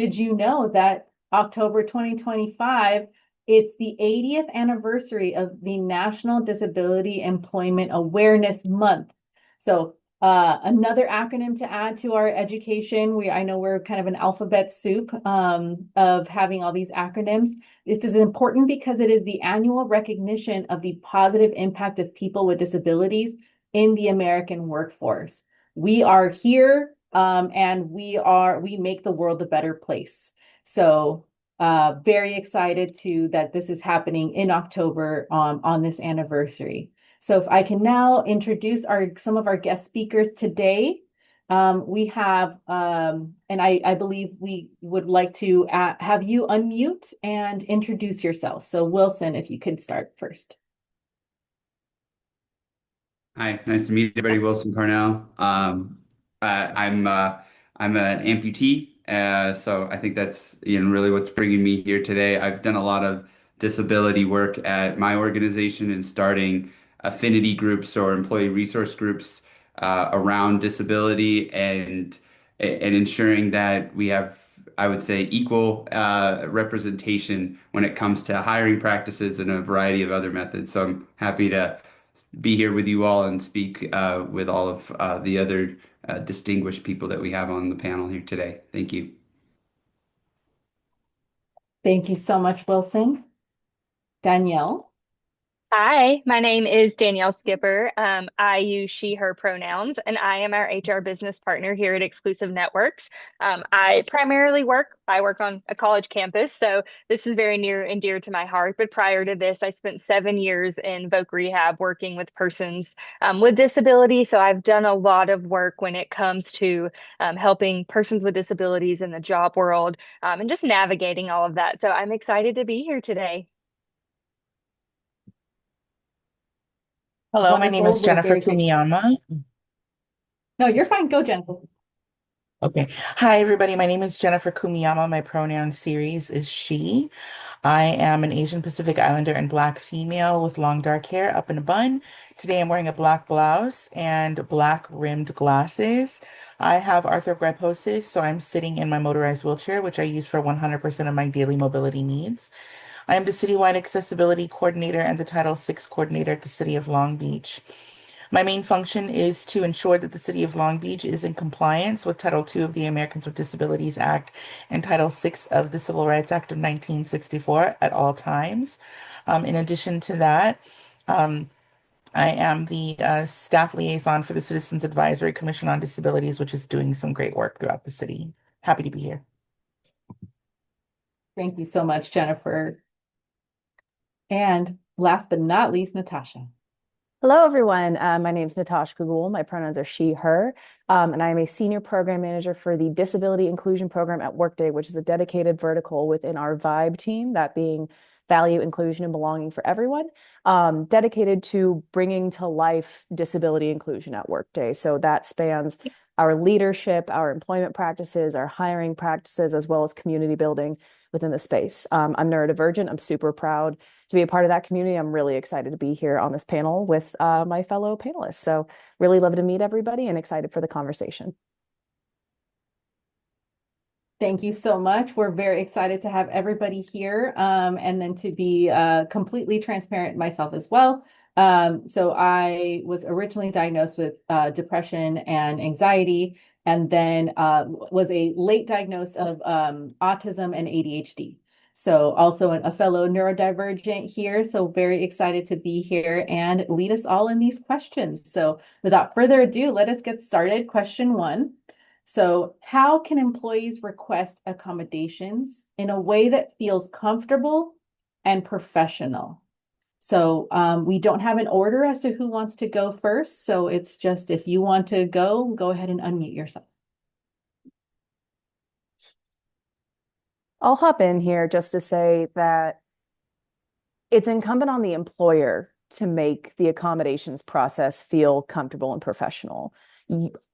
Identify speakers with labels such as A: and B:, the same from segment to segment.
A: Did you know that October 2025, it's the 80th anniversary of the National Disability Employment Awareness Month. So another acronym to add to our education. I know we're kind of an alphabet soup of having all these acronyms. This is important because it is the annual recognition of the positive impact of people with disabilities in the American workforce. We are here and we make the world a better place. So very excited that this is happening in October on this anniversary. So if I can now introduce some of our guest speakers today. We have, and I believe we would like to have you unmute and introduce yourself. So Wilson, if you could start first.
B: Hi, nice to meet everybody. Wilson Parnell. I'm an amputee, so I think that's really what's bringing me here today. I've done a lot of disability work at my organization and starting affinity groups or employee resource groups around disability and ensuring that we have, I would say, equal representation when it comes to hiring practices and a variety of other methods. So I'm happy to be here with you all and speak with all of the other distinguished people that we have on the panel here today. Thank you.
A: Thank you so much, Wilson. Danielle.
C: Hi, my name is Danielle Skipper. I use she, her pronouns, and I am our HR business partner here at Exclusive Networks. I work on a college campus, so this is very near and dear to my heart. But prior to this, I spent 7 years in voc rehab working with persons with disabilities. So I've done a lot of work when it comes to helping persons with disabilities in the job world and just navigating all of that. So I'm excited to be here today.
D: Hello, my name
A: Wonderful.
D: is
A: We're
D: Jennifer
A: very great.
D: Kumiyama.
A: No, you're fine. Go, Jennifer.
D: Okay. Hi, everybody. My name is Jennifer Kumiyama. My pronoun series is she. I am an Asian Pacific Islander and Black female with long dark hair up in a bun. Today I'm wearing a black blouse and black rimmed glasses. I have arthrogryposis, so I'm sitting in my motorized wheelchair, which I use for 100% of my daily mobility needs. I am the Citywide Accessibility Coordinator and the Title VI Coordinator at the City of Long Beach. My main function is to ensure that the City of Long Beach is in compliance with Title II of the Americans with Disabilities Act and Title VI of the Civil Rights Act of 1964 at all times. In addition to that, um, I am the staff liaison for the Citizens Advisory Commission on Disabilities, which is doing some great work throughout the city. Happy to be here.
A: Thank you so much, Jennifer. And last but not least, Natasha.
E: Hello, everyone. My name is Natasha Kugul. My pronouns are she, her, and I am a senior program manager for the Disability Inclusion Program at Workday, which is a dedicated vertical within our VIBE team, that being value, inclusion, and belonging for everyone, dedicated to bringing to life disability inclusion at Workday. So that spans our leadership, our employment practices, our hiring practices, as well as community building within the space. I'm neurodivergent. I'm super proud to be a part of that community. I'm really excited to be here on this panel with my fellow panelists. So really love to meet everybody and excited for the conversation.
A: Thank you so much. We're very excited to have everybody here and then to be completely transparent myself as well. So I was originally diagnosed with depression and anxiety, and then was a late diagnosis of autism and ADHD. So also a fellow neurodivergent here. So very excited to be here and lead us all in these questions. So without further ado, let us get started. Question one. So, how can employees request accommodations in a way that feels comfortable and professional? So, we don't have an order as to who wants to go first. So, it's just if you want to go ahead and unmute yourself.
E: I'll hop in here just to say that it's incumbent on the employer to make the accommodations process feel comfortable and professional.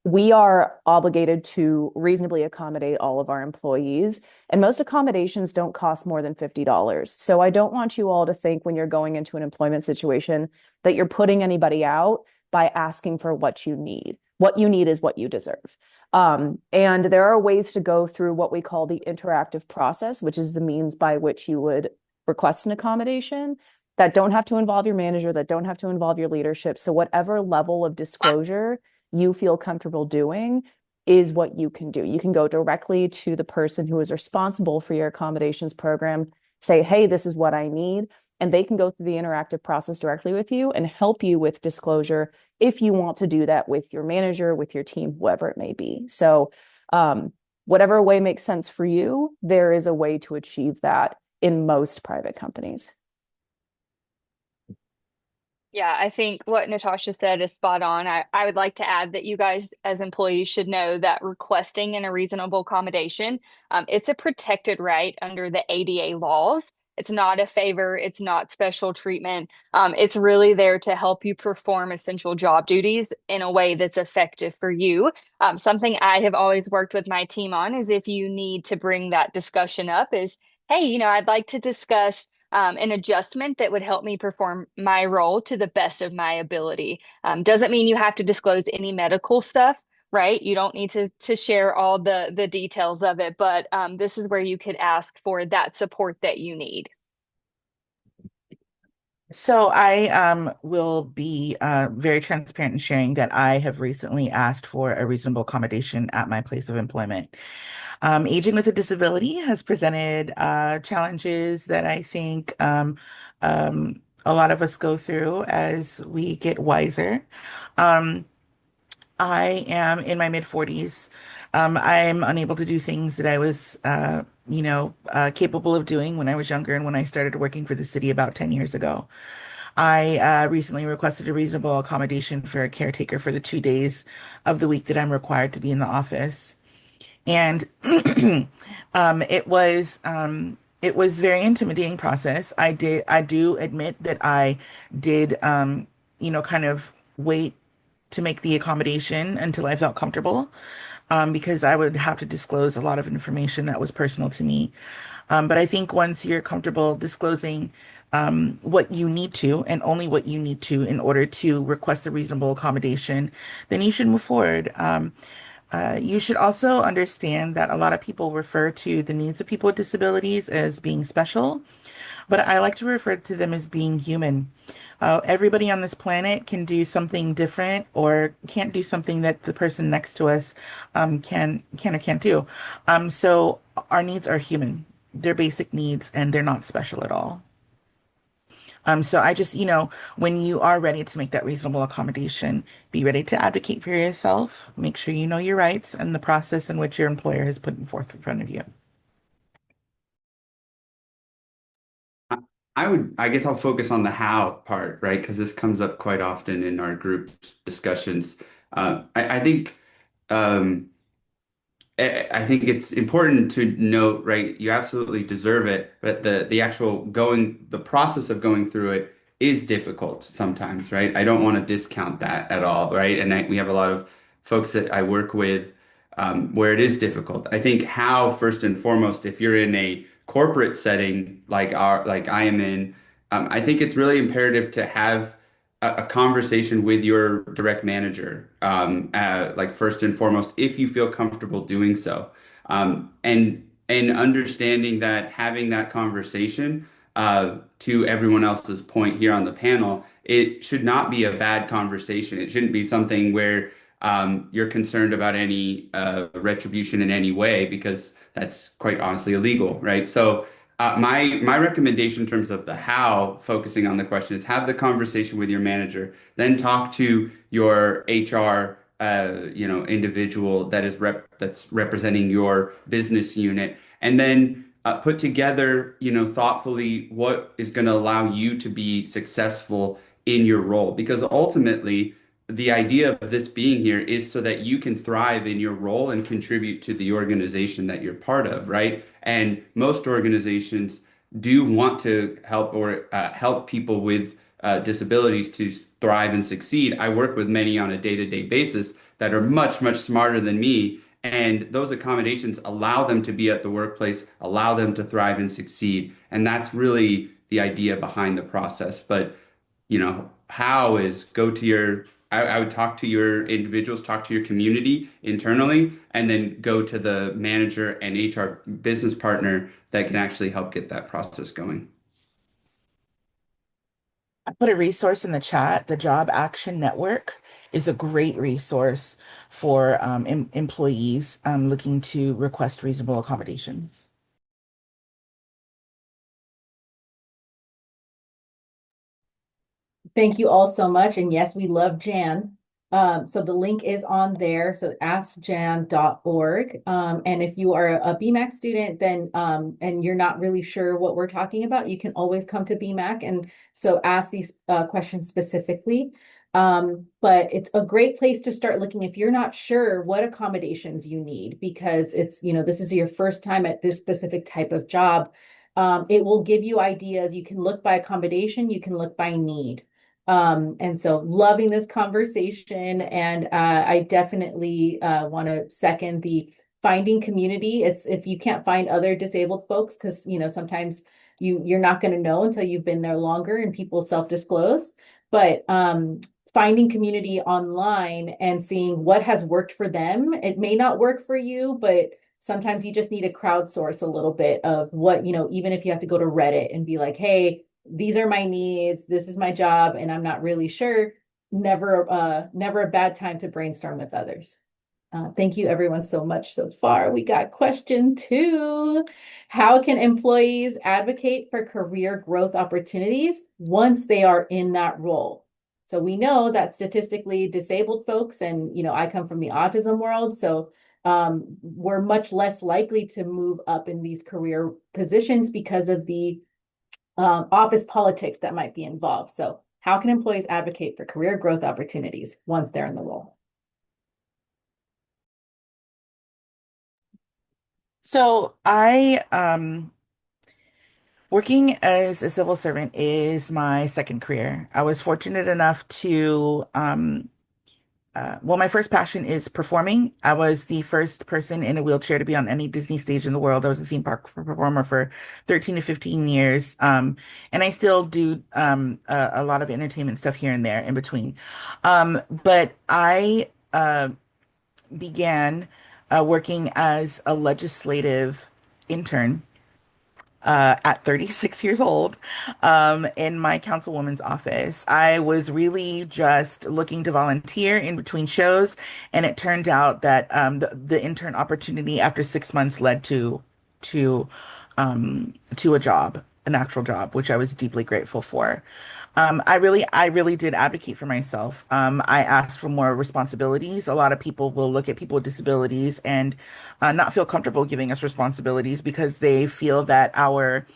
E: We are obligated to reasonably accommodate all of our employees, and most accommodations don't cost more than $50. So I don't want you all to think when you're going into an employment situation that you're putting anybody out by asking for what you need. What you need is what you deserve. And there are ways to go through what we call the interactive process, which is the means by which you would request an accommodation that don't have to involve your manager, that don't have to involve your leadership. So whatever level of disclosure you feel comfortable doing is what you can do. You can go directly to the person who is responsible for your accommodations program, say, hey, this is what I need. And they can go through the interactive process directly with you and help you with disclosure if you want to do that with your manager, with your team, whoever it may be. So, whatever way makes sense for you, there is a way to achieve that in most private companies.
C: Yeah, I think what Natasha said is spot on. I would like to add that you guys as employees should know that requesting in a reasonable accommodation, it's a protected right under the ADA laws. It's not a favor, it's not special treatment. It's really there to help you perform essential job duties in a way that's effective for you. Something I have always worked with my team on is if you need to bring that discussion up is, hey, I'd like to discuss an adjustment that would help me perform my role to the best of my ability. Doesn't mean you have to disclose any medical stuff, right? You don't need to share all the details of it, but this is where you could ask for that support that you need.
D: So I will be very transparent in sharing that I have recently asked for a reasonable accommodation at my place of employment. Aging with a disability has presented challenges that I think a lot of us go through as we get wiser. Um, I am in my mid 40s. I'm unable to do things that I was, capable of doing when I was younger and when I started working for the city about 10 years ago. I recently requested a reasonable accommodation for a caretaker for the 2 days of the week that I'm required to be in the office. And it was very intimidating process. I do admit that I did kind of wait to make the accommodation until I felt comfortable, because I would have to disclose a lot of information that was personal to me. But I think once you're comfortable disclosing what you need to and only what you need to in order to request a reasonable accommodation, then you should move forward. You should also understand that a lot of people refer to the needs of people with disabilities as being special, but I like to refer to them as being human. Everybody on this planet can do something different or can't do something that the person next to us can or can't do. So our needs are human. They're basic needs and they're not special at all. So I just, when you are ready to make that reasonable accommodation, be ready to advocate for yourself. Make sure you know your rights and the process in which your employer has put forth in front of you.
B: I I guess I'll focus on the how part, right? Because this comes up quite often in our group discussions. I think um, I think it's important to note, right? You absolutely deserve it, but the process of going through it is difficult sometimes, right? I don't want to discount that at all, right? And we have a lot of folks that I work with where it is difficult. I think how, first and foremost, if you're in a corporate setting like I am in, I think it's really imperative to have a conversation with your direct manager, like first and foremost, if you feel comfortable doing so, and understanding that having that conversation, to everyone else's point here on the panel, it should not be a bad conversation. It shouldn't be something where you're concerned about any retribution in any way, because that's quite honestly illegal, right? So my recommendation in terms of the how, focusing on the question, is have the conversation with your manager, then talk to your HR, individual that's representing your business unit, and then put together, thoughtfully what is going to allow you to be successful in your role. Because ultimately, the idea of this being here is so that you can thrive in your role and contribute to the organization that you're part of, right? And most organizations do want to help people with disabilities to thrive and succeed. I work with many on a day-to-day basis that are much, much smarter than me. And those accommodations allow them to be at the workplace, allow them to thrive and succeed. And that's really the idea behind the process. But how is go to your I would talk to your individuals, talk to your community internally, and then go to the manager and HR business partner that can actually help get that process going.
D: I put a resource in the chat. The Job Action Network is a great resource for employees looking to request reasonable accommodations.
A: Thank you all so much. And yes, we love Jan. So the link is on there. So askjan.org. And if you are a BMAC student, then and you're not really sure what we're talking about, you can always come to BMAC and so ask these questions specifically. But it's a great place to start looking if you're not sure what accommodations you need, because it's, this is your first time at this specific type of job. It will give you ideas. You can look by accommodation, you can look by need. And so loving this conversation, and I definitely want to second the finding community. It's if you can't find other disabled folks, because sometimes you're not going to know until you've been there longer and people self-disclose. But finding community online and seeing what has worked for them. It may not work for you, but sometimes you just need to crowdsource a little bit of what, even if you have to go to Reddit and be like, hey, these are my needs, this is my job, and I'm not really sure. Never a bad time to brainstorm with others. Thank you everyone so much so far. We got question 2. How can employees advocate for career growth opportunities once they are in that role? So we know that statistically disabled folks, and I come from the autism world, so we're much less likely to move up in these career positions because of the office politics that might be involved. So how can employees advocate for career growth opportunities once they're in the role?
D: So I working as a civil servant is my second career. I was fortunate enough to well, my first passion is performing. I was the first person in a wheelchair to be on any Disney stage in the world. I was a theme park performer for 13 to 15 years. And I still do a lot of entertainment stuff here and there in between. But I began working as a legislative intern at 36 years old in my councilwoman's office. I was really just looking to volunteer in between shows, and it turned out that the intern opportunity after 6 months led to to a job, an actual job, which I was deeply grateful for. I really did advocate for myself. I asked for more responsibilities. A lot of people will look at people with disabilities and not feel comfortable giving us responsibilities because they feel that our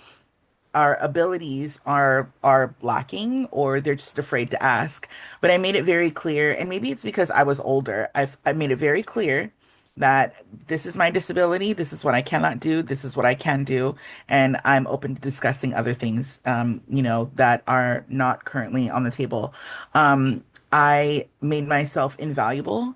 D: abilities are lacking or they're just afraid to ask. But I made it very clear, and maybe it's because I was older. I made it very clear that this is my disability, this is what I cannot do, this is what I can do, and I'm open to discussing other things, that are not currently on the table. I made myself invaluable,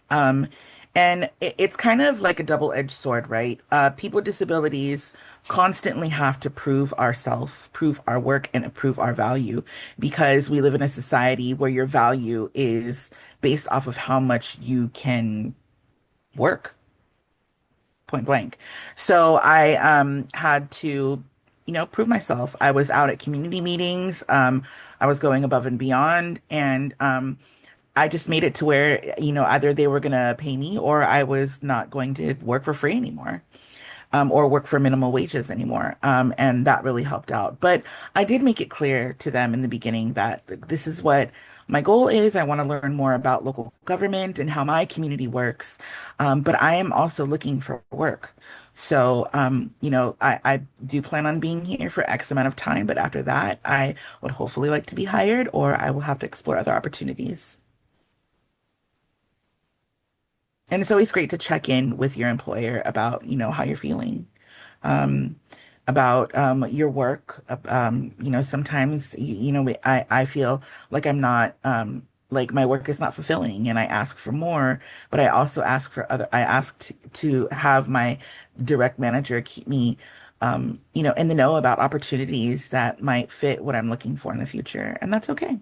D: um, and it's kind of like a double-edged sword, right? People with disabilities constantly have to prove ourselves, prove our work, and prove our value because we live in a society where your value is based off of how much you can work, point blank. So I had to, prove myself. I was out at community meetings. I was going above and beyond, and I just made it to where, either they were going to pay me or I was not going to work for free anymore, or work for minimal wages anymore. And that really helped out. But I did make it clear to them in the beginning that this is what my goal is. I want to learn more about local government and how my community works. But I am also looking for work. So, I do plan on being here for X amount of time, but after that, I would hopefully like to be hired or I will have to explore other opportunities. And it's always great to check in with your employer about, how you're feeling, um, about your work. Sometimes, I feel like I'm not, like my work is not fulfilling and I ask for more, but I also I ask to have my direct manager keep me, in the know about opportunities that might fit what I'm looking for in the future. And that's okay.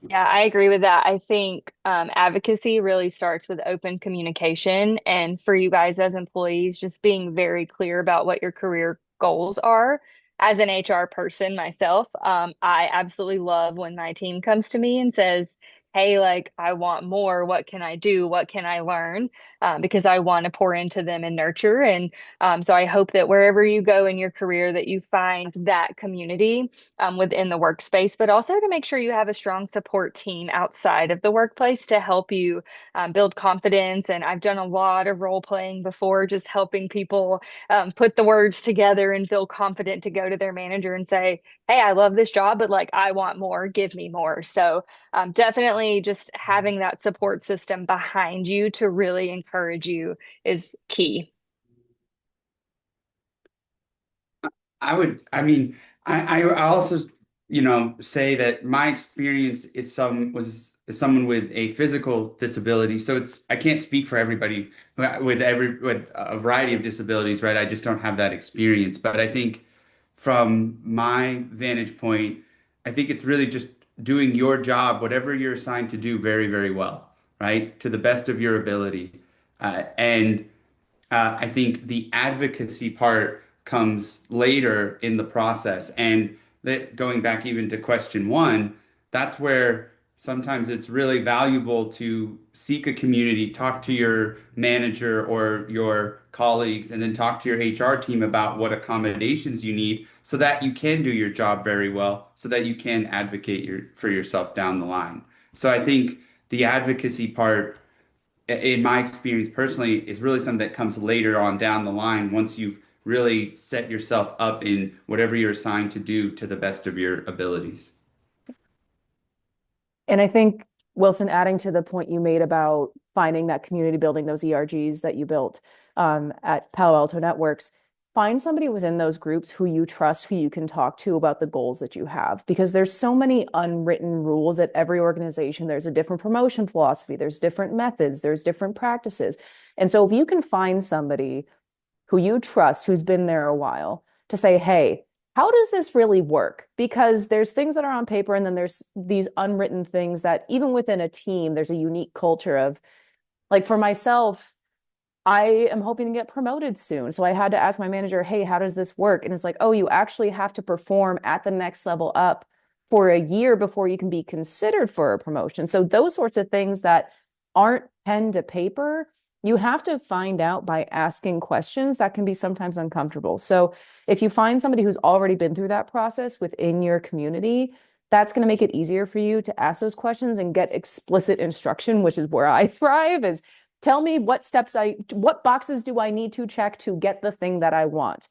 C: Yeah, I agree with that. I think advocacy really starts with open communication. And for you guys as employees, just being very clear about what your career goals are. As an HR person myself, I absolutely love when my team comes to me and says, hey, like, I want more. What can I do? What can I learn? Because I want to pour into them and nurture. And so I hope that wherever you go in your career, that you find that community within the workspace, but also to make sure you have a strong support team outside of the workplace to help you build confidence. And I've done a lot of role playing before, just helping people put the words together and feel confident to go to their manager and say, hey, I love this job, but like I want more, give me more. So definitely just having that support system behind you to really encourage you is key.
B: I mean, I also, say that my experience is someone with a physical disability. So I can't speak for everybody with a variety of disabilities, right? I just don't have that experience. But I think from my vantage point, I think it's really just doing your job, whatever you're assigned to do, very, very well, right? To the best of your ability. And I think the advocacy part comes later in the process. And that going back even to question one, that's where sometimes it's really valuable to seek a community, talk to your manager or your colleagues, and then talk to your HR team about what accommodations you need so that you can do your job very well, so that you can advocate for yourself down the line. So I think the advocacy part in my experience personally, is really something that comes later on down the line once you've really set yourself up in whatever you're assigned to do to the best of your abilities.
E: And I think, Wilson, adding to the point you made about finding that community, building those ERGs that you built at Palo Alto Networks, find somebody within those groups who you trust, who you can talk to about the goals that you have, because there's so many unwritten rules at every organization. There's a different promotion philosophy, there's different methods, there's different practices. And so if you can find somebody who you trust, who's been there a while, to say, hey, how does this really work? Because there's things that are on paper, and then there's these unwritten things that even within a team, there's a unique culture of, like for myself, I am hoping to get promoted soon. So I had to ask my manager, hey, how does this work? And it's like, oh, you actually have to perform at the next level up for a year before you can be considered for a promotion. So those sorts of things that aren't pen to paper, you have to find out by asking questions that can be sometimes uncomfortable. So if you find somebody who's already been through that process within your community, that's going to make it easier for you to ask those questions and get explicit instruction, which is where I thrive, is tell me what boxes do I need to check to get the thing that I want.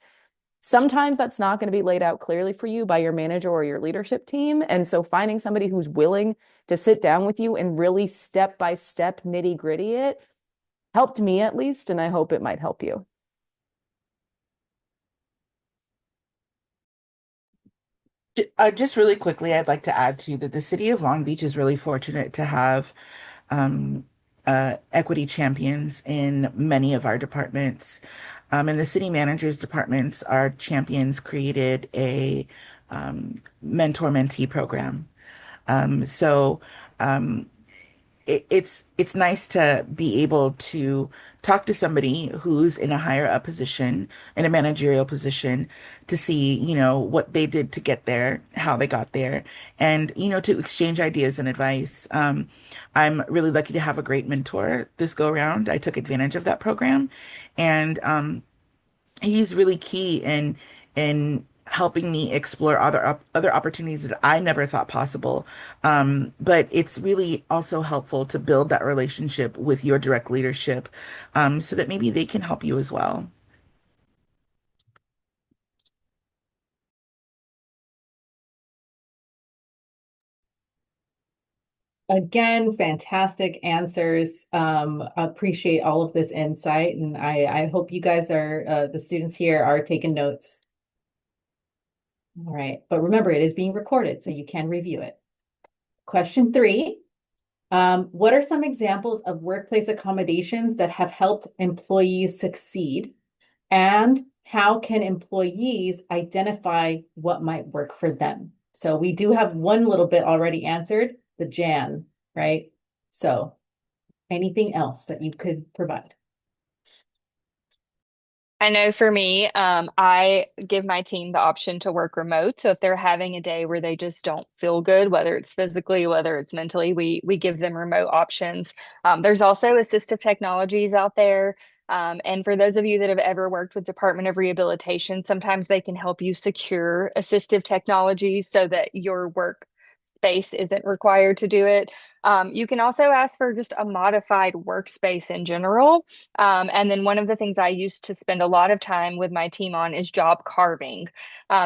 E: Sometimes that's not going to be laid out clearly for you by your manager or your leadership team. And so finding somebody who's willing to sit down with you and really step by step nitty gritty it helped me at least, and I hope it might help you.
D: Just really quickly, I'd like to add to that the city of Long Beach is really fortunate to have um, equity champions in many of our departments. In the city manager's departments, our champions created a mentor-mentee program. So it's nice to be able to talk to somebody who's in a higher up position, in a managerial position, to see, what they did to get there, how they got there, and, to exchange ideas and advice. I'm really lucky to have a great mentor this go around. I took advantage of that program, and he's really key in helping me explore other opportunities that I never thought possible. But it's really also helpful to build that relationship with your direct leadership, so that maybe they can help you as well.
A: Again, fantastic answers. Appreciate all of this insight, and I hope you guys are the students here are taking notes. All right, but remember, it is being recorded, so you can review it. Question 3. What are some examples of workplace accommodations that have helped employees succeed? And how can employees identify what might work for them? So we do have one little bit already answered. the Jan, right? So anything else that you could provide?
C: I know for me, I give my team the option to work remote. So if they're having a day where they just don't feel good, whether it's physically, whether it's mentally, we give them remote options. There's also assistive technologies out there. And for those of you that have ever worked with Department of Rehabilitation, sometimes they can help you secure assistive technologies so that your work space isn't required to do it. You can also ask for just a modified workspace in general. And then one of the things I used to spend a lot of time with my team on is job carving.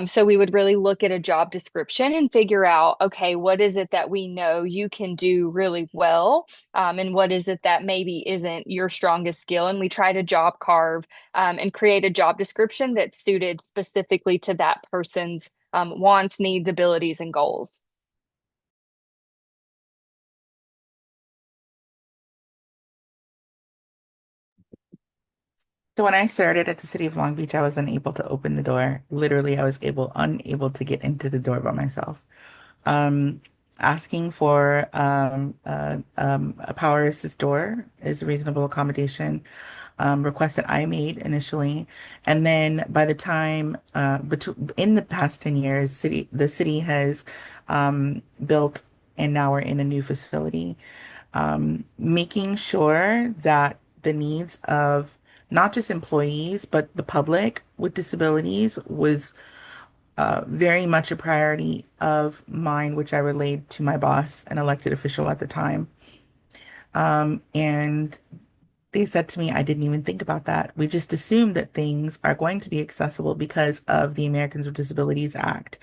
C: So we would really look at a job description and figure out, okay, what is it that we know you can do really well? And what is it that maybe isn't your strongest skill? And we try to job carve and create a job description that's suited specifically to that person's wants, needs, abilities, and goals.
D: So when I started at the city of Long Beach, I was unable to open the door. Literally, I was unable to get into the door by myself. Um, Asking for a power assist door is a reasonable accommodation request that I made initially, and then by the time in the past 10 years, the city has built, and now we're in a new facility, making sure that the needs of not just employees but the public with disabilities was very much a priority of mine, which I relayed to my boss, an elected official at the time. And they said to me, I didn't even think about that. We just assume that things are going to be accessible because of the Americans with Disabilities Act.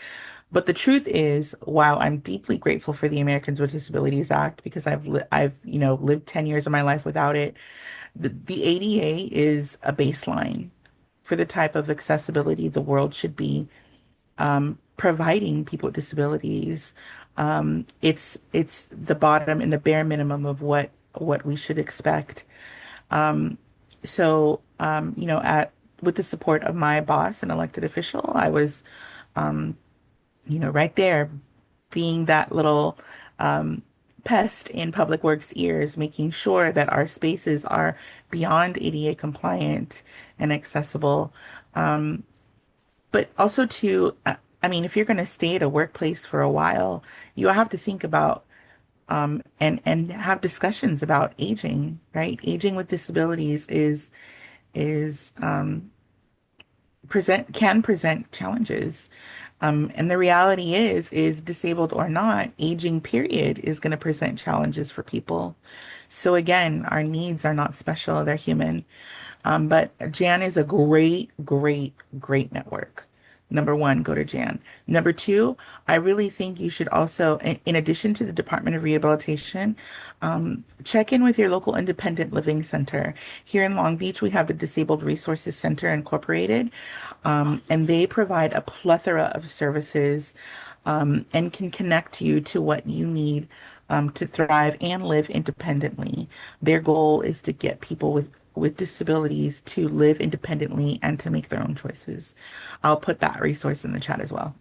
D: But the truth is, while I'm deeply grateful for the Americans with Disabilities Act because I've lived 10 years of my life without it, the ADA is a baseline for the type of accessibility the world should be providing people with disabilities. It's the bottom and the bare minimum of what we should expect. At with the support of my boss, an elected official, I was, right there, being that little pest in Public Works ears, making sure that our spaces are beyond ADA compliant and accessible. But also I mean, if you're going to stay at a workplace for a while, you have to think about and have discussions about aging, right? Aging with disabilities is can present challenges. And the reality is disabled or not, aging period is going to present challenges for people. So again, our needs are not special, they're human. But Jan is a great, great, great network. Number one, go to Jan. Number two, I really think you should also, in addition to the Department of Rehabilitation, check in with your local independent living center. Here in Long Beach, we have the Disabled Resources Center Incorporated, and they provide a plethora of services and can connect you to what you need to thrive and live independently. Their goal is to get people with disabilities to live independently and to make their own choices. I'll put that resource in the chat as well.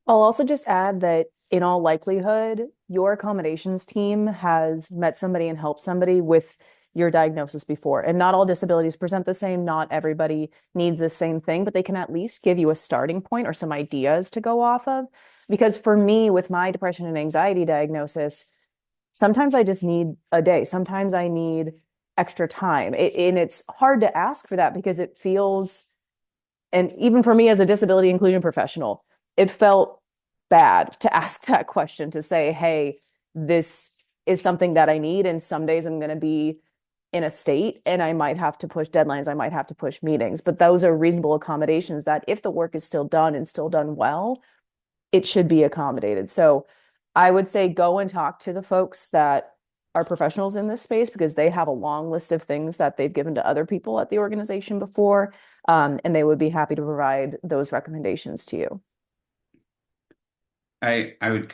E: I'll also just add that in all likelihood, your accommodations team has met somebody and helped somebody with your diagnosis before. And not all disabilities present the same. Not everybody needs the same thing, but they can at least give you a starting point or some ideas to go off of. Because for me, with my depression and anxiety diagnosis, sometimes I just need a day. Sometimes I need extra time. And it's hard to ask for that because it feels, and even for me as a disability inclusion professional, it felt bad to ask that question, to say, hey, this is something that I need. And some days I'm going to be in a state and I might have to push deadlines. I might have to push meetings, but those are reasonable accommodations that if the work is still done and still done well, it should be accommodated. So I would say go and talk to the folks that are professionals in this space because they have a long list of things that they've given to other people at the organization before. And they would be happy to provide those recommendations to you.
B: I would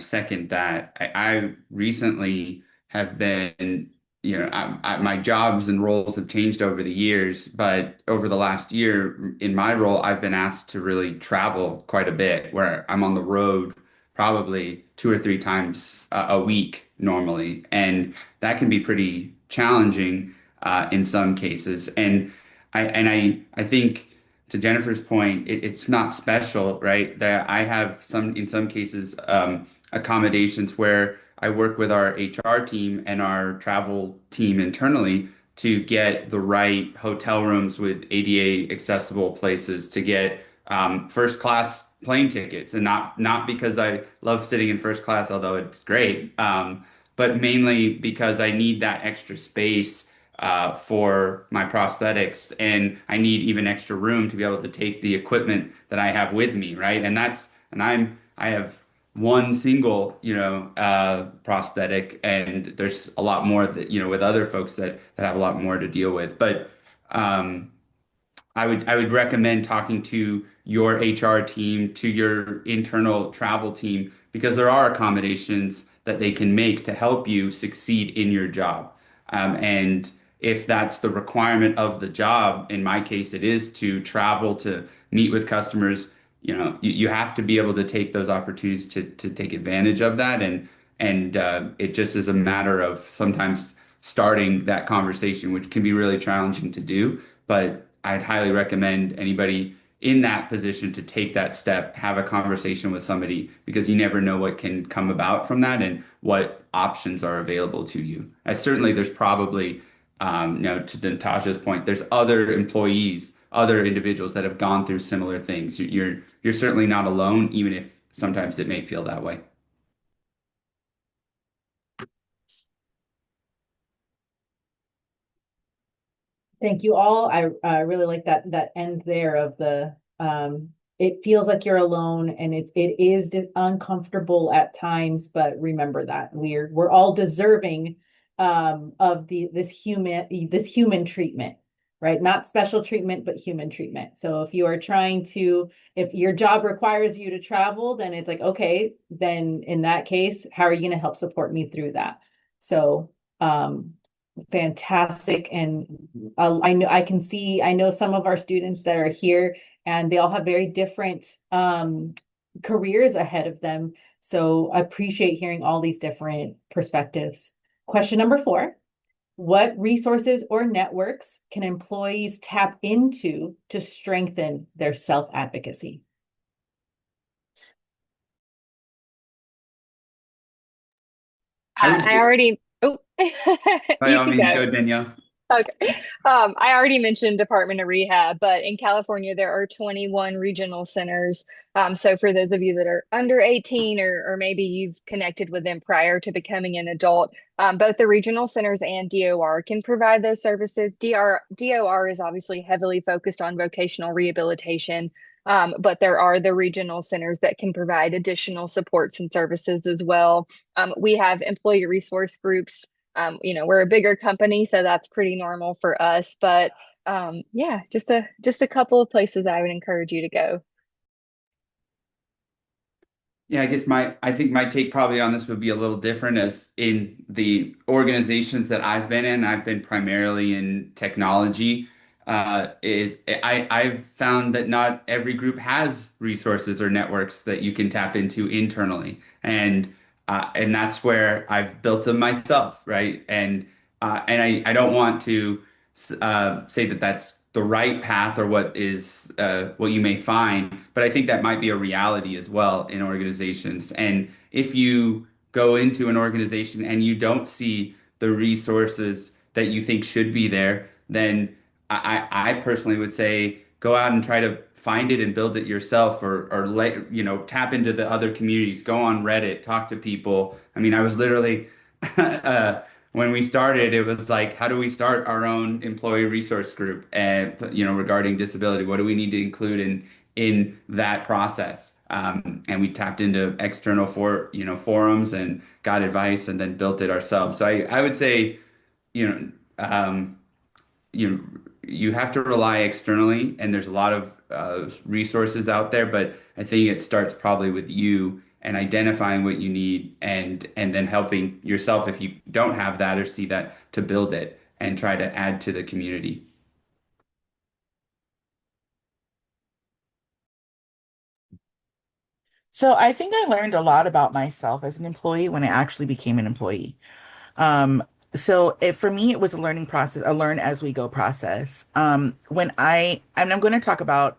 B: second that. I recently have been my jobs and roles have changed over the years, but over the last year in my role, I've been asked to really travel quite a bit, where I'm on the road probably 2 or 3 times a week normally, and that can be pretty challenging in some cases. And I think to Jennifer's point, it's not special, right? That I have some in some cases accommodations where I work with our HR team and our travel team internally to get the right hotel rooms with ADA accessible places to get first class plane tickets, and not because I love sitting in first class, although it's great, but mainly because I need that extra space for my prosthetics, and I need even extra room to be able to take the equipment that I have with me, right? I have one single, prosthetic, and there's a lot more that, with other folks that have a lot more to deal with. But um, I would recommend talking to your HR team, to your internal travel team, because there are accommodations that they can make to help you succeed in your job. And if that's the requirement of the job, in my case, it is to travel to meet with customers. You have to be able to take those opportunities to take advantage of that, and it just is a matter of sometimes starting that conversation, which can be really challenging to do. But I'd highly recommend anybody in that position to take that step, have a conversation with somebody, because you never know what can come about from that and what options are available to you. As certainly there's probably, to Natasha's point, there's other employees, other individuals that have gone through similar things. You're certainly not alone, even if sometimes it may feel that way.
A: Thank you all. I really like that end there of the it feels like you're alone, and it is uncomfortable at times, but remember that we're all deserving of this human treatment, right? Not special treatment, but human treatment. So if your job requires you to travel, then it's like, okay, then in that case, how are you going to help support me through that? So fantastic. And I know some of our students that are here, and they all have very different careers ahead of them. So I appreciate hearing all these different perspectives. Question number 4: what resources or networks can employees tap into to strengthen their self-advocacy?
B: I would,
C: I already, oh,
B: by
C: you
B: all
C: can
B: means,
C: go.
B: go, Danielle.
C: Okay. I already mentioned Department of Rehab, but in California, there are 21 regional centers. So for those of you that are under 18, or maybe you've connected with them prior to becoming an adult, both the regional centers and DOR can provide those services. DOR is obviously heavily focused on vocational rehabilitation, but there are the regional centers that can provide additional supports and services as well. We have employee resource groups. We're a bigger company, so that's pretty normal for us. But yeah, just a couple of places I would encourage you to go.
B: Yeah, I think my take probably on this would be a little different, as in the organizations that I've been in, I've been primarily in technology. I've found that not every group has resources or networks that you can tap into internally, and that's where I've built them myself, right? And I don't want to say that that's the right path or what you may find, but I think that might be a reality as well in organizations. And if you go into an organization and you don't see the resources that you think should be there, then I personally would say go out and try to find it and build it yourself, or tap into the other communities, go on Reddit, talk to people. I mean, I was literally when we started, it was like, how do we start our own employee resource group, and regarding disability, what do we need to include in that process? And we tapped into external forums and got advice, and then built it ourselves. So I would say, you know, um, you you have to rely externally, and there's a lot of resources out there, but I think it starts probably with you and identifying what you need and then helping yourself if you don't have that or see that to build it and try to add to the community.
D: So I think I learned a lot about myself as an employee when I actually became an employee. Um, for me, it was a learning process, a learn as we go process. And I'm going to talk about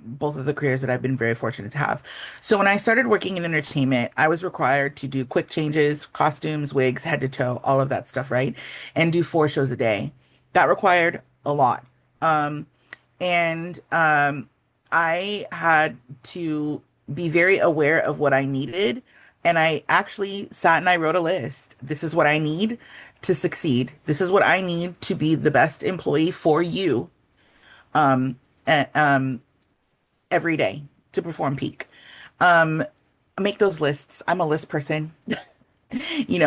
D: both of the careers that I've been very fortunate to have. So when I started working in entertainment, I was required to do quick changes, costumes, wigs, head to toe, all of that stuff, right? And do 4 shows a day. That required a lot. Um, and I had to be very aware of what I needed. And I actually sat and I wrote a list. This is what I need to succeed. This is what I need to be the best employee for you um, a- um, every day to perform peak. Um, make those lists. I'm a list person, and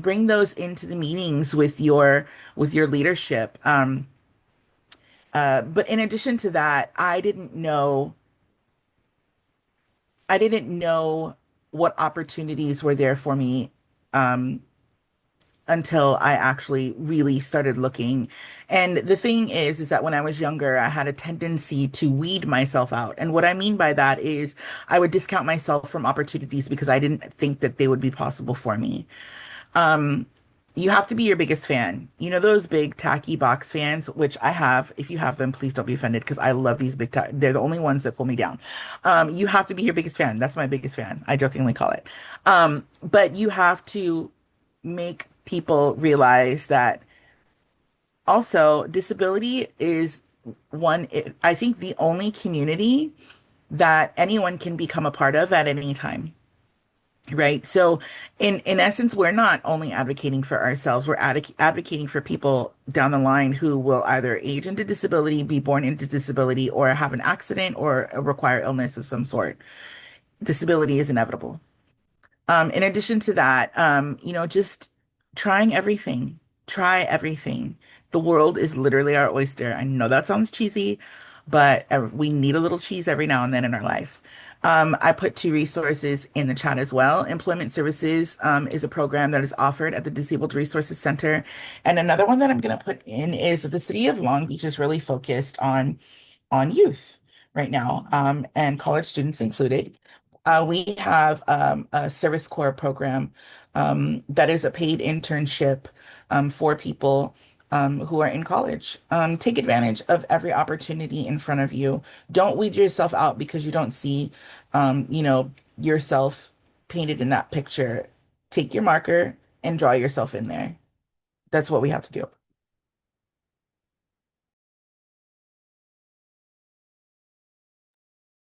D: bring those into the meetings with your leadership. But in addition to that, I didn't know what opportunities were there for me um, until I actually really started looking. And the thing is that when I was younger, I had a tendency to weed myself out. And what I mean by that is I would discount myself from opportunities because I didn't think that they would be possible for me. Um, you have to be your biggest fan. You know those big tacky box fans, which I have. If you have them, please don't be offended because I love these they're the only ones that pull me down. You have to be your biggest fan. That's my biggest fan. I jokingly call it. But you have to make people realize that also disability is I think the only community that anyone can become a part of at any time. Right. So in essence, we're not only advocating for ourselves, we're advocating for people down the line who will either age into disability, be born into disability, or have an accident or require illness of some sort. Disability is inevitable. In addition to that, just trying everything. Try everything. The world is literally our oyster. I know that sounds cheesy, but we need a little cheese every now and then in our life. I put 2 resources in the chat as well. Employment Services is a program that is offered at the Disabled Resources Center. And another one that I'm going to put in is the city of Long Beach is really focused on youth right now, and college students included. We have a Service Corps program that is a paid internship for people who are in college. Take advantage of every opportunity in front of you. Don't weed yourself out because you don't see, yourself painted in that picture. Take your marker and draw yourself in there. That's what we have to do.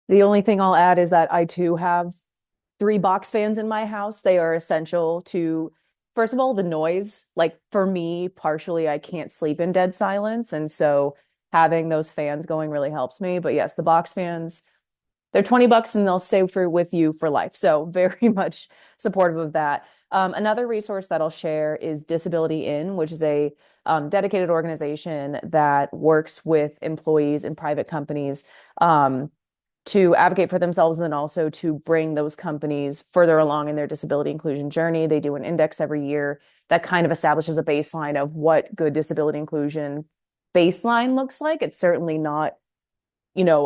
E: The only thing I'll add is that I too have 3 box fans in my house. They are essential to, first of all, the noise. Like for me, partially, I can't sleep in dead silence. And so having those fans going really helps me. But yes, the box fans, they're $20 and they'll stay with you for life. So very much supportive of that. Another resource that I'll share is Disability In, which is a dedicated organization that works with employees in private companies to advocate for themselves and then also to bring those companies further along in their disability inclusion journey. They do an index every year that kind of establishes a baseline of what good disability inclusion baseline looks like. It's certainly not,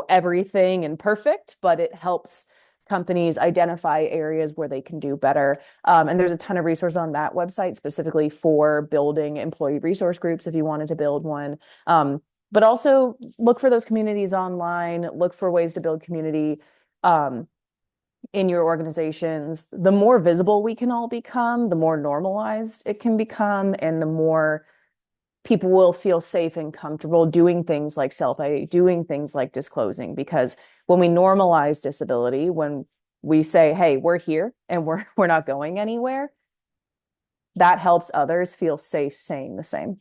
E: everything and perfect, but it helps companies identify areas where they can do better. And there's a ton of resources on that website specifically for building employee resource groups if you wanted to build one. But also look for those communities online, look for ways to build community in your organizations. The more visible we can all become, the more normalized it can become, and the more people will feel safe and comfortable doing things like self-ID, doing things like disclosing. Because when we normalize disability, when we say, hey, we're here and we're not going anywhere, that helps others feel safe saying the same.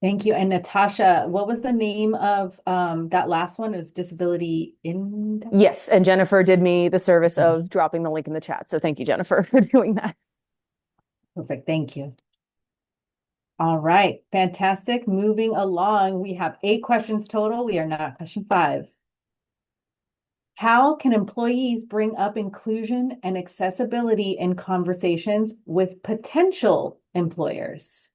A: Thank you. And Natasha, what was the name of that last one? It was Disability Index?
E: Yes, and Jennifer did me the service of dropping the link in the chat. So thank you, Jennifer, for doing that.
A: Perfect. Thank you. All right, fantastic. Moving along, we have 8 questions total. We are now at question 5. How can employees bring up inclusion and accessibility in conversations with potential employers?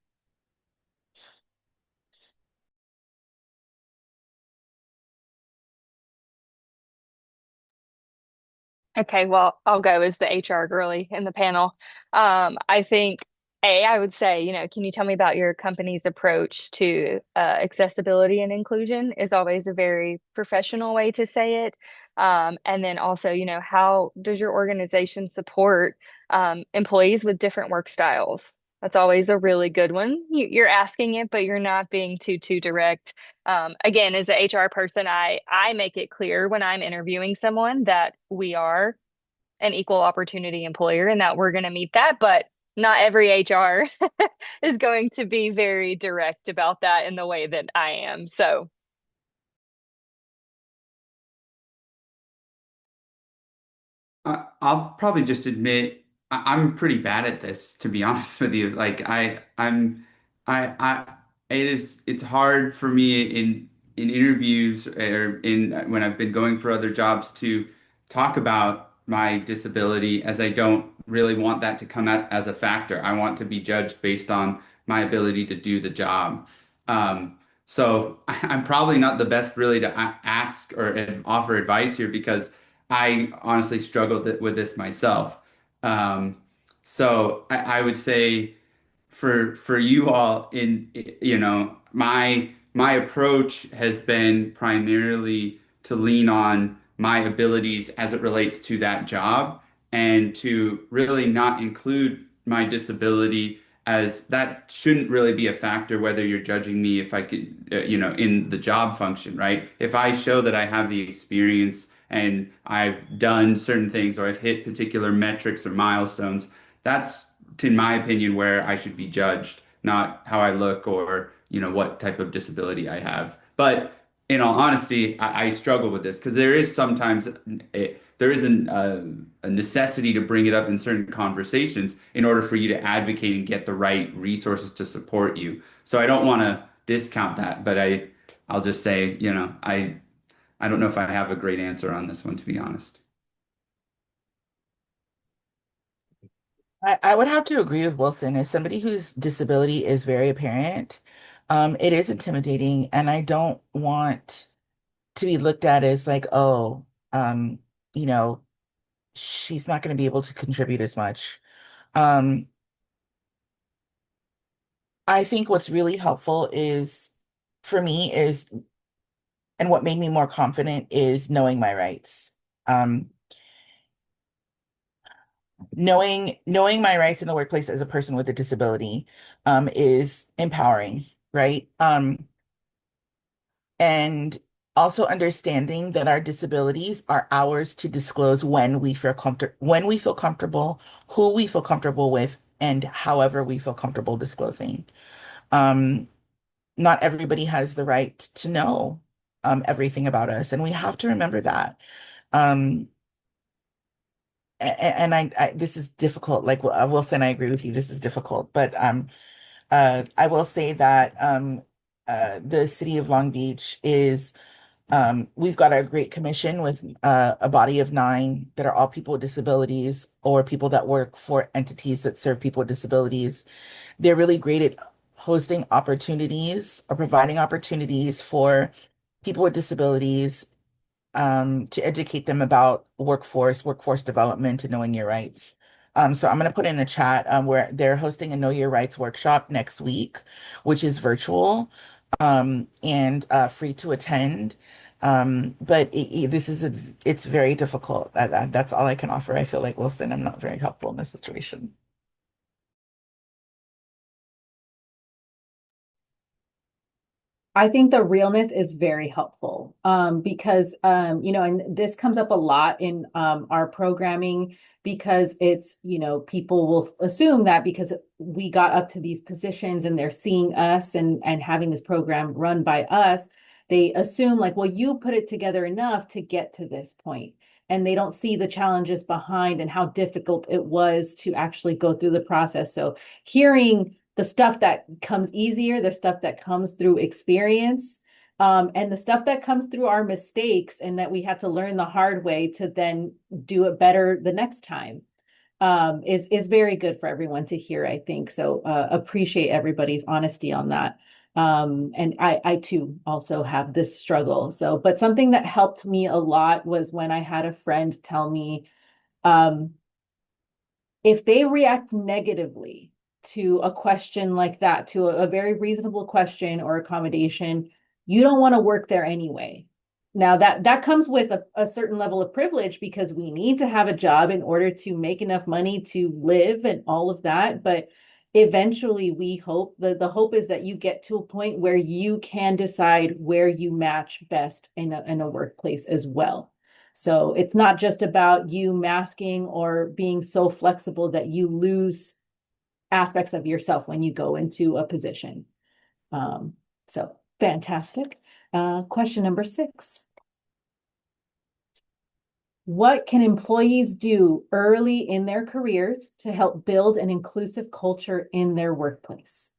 C: Okay, well, I'll go as the HR girly in the panel. I think I would say, can you tell me about your company's approach to accessibility and inclusion is always a very professional way to say it. And then also, how does your organization support employees with different work styles? That's always a really good one. You're asking it, but you're not being too direct. Again, as an HR person, I make it clear when I'm interviewing someone that we are an equal opportunity employer and that we're going to meet that, but not every HR is going to be very direct about that in the way that I am. So
B: I'll probably just admit I'm pretty bad at this, to be honest with you. It's hard for me in interviews or in when I've been going for other jobs to talk about my disability, as I don't really want that to come out as a factor. I want to be judged based on my ability to do the job. So I'm probably not the best really to ask or offer advice here because I honestly struggled with this myself. Um, so I would say for you all my approach has been primarily to lean on my abilities as it relates to that job and to really not include my disability, as that shouldn't really be a factor whether you're judging me if I could in the job function, right? If I show that I have the experience and I've done certain things or I've hit particular metrics or milestones, that's, in my opinion, where I should be judged, not how I look or, what type of disability I have. But in all honesty, I struggle with this because there is sometimes there is a necessity to bring it up in certain conversations in order for you to advocate and get the right resources to support you. So I don't want to discount that, but I'll just say, I don't know if I have a great answer on this one, to be honest.
D: I would have to agree with Wilson. As somebody whose disability is very apparent, it is intimidating, and I don't want to be looked at as like, oh, you know, she's not going to be able to contribute as much. Um, I think what's really helpful is for me is, and what made me more confident is knowing my rights. Um, knowing my rights in the workplace as a person with a disability is empowering, right? And also understanding that our disabilities are ours to disclose when we feel comfortable, who we feel comfortable with, and however we feel comfortable disclosing. Um, Not everybody has the right to know everything about us, and we have to remember that. Um, and this is difficult. Like Wilson, I agree with you. This is difficult, but I will say that the city of Long Beach is we've got a great commission with a body of 9 that are all people with disabilities or people that work for entities that serve people with disabilities. They're really great at hosting opportunities or providing opportunities for people with disabilities to educate them about workforce development, and knowing your rights. So I'm going to put in a chat where they're hosting a Know Your Rights workshop next week, which is virtual and free to attend. But it's very difficult. That's all I can offer. I feel like Wilson, I'm not very helpful in this situation.
A: I think the realness is very helpful because and this comes up a lot in our programming because it's, people will assume that because we got up to these positions and they're seeing us and having this program run by us, they assume like, well, you put it together enough to get to this point. And they don't see the challenges behind and how difficult it was to actually go through the process. So hearing the stuff that comes easier, the stuff that comes through experience, and the stuff that comes through our mistakes and that we had to learn the hard way to then do it better the next time, is very good for everyone to hear, I think. So appreciate everybody's honesty on that. And I too also have this struggle. So, but something that helped me a lot was when I had a friend tell me, um, if they react negatively to a question like that, to a very reasonable question or accommodation, you don't want to work there anyway. Now that comes with a certain level of privilege because we need to have a job in order to make enough money to live and all of that. But eventually we hope the hope is that you get to a point where you can decide where you match best in a workplace as well. So it's not just about you masking or being so flexible that you lose aspects of yourself when you go into a position. So fantastic. Question number 6. What can employees do early in their careers to help build an inclusive culture in their workplace?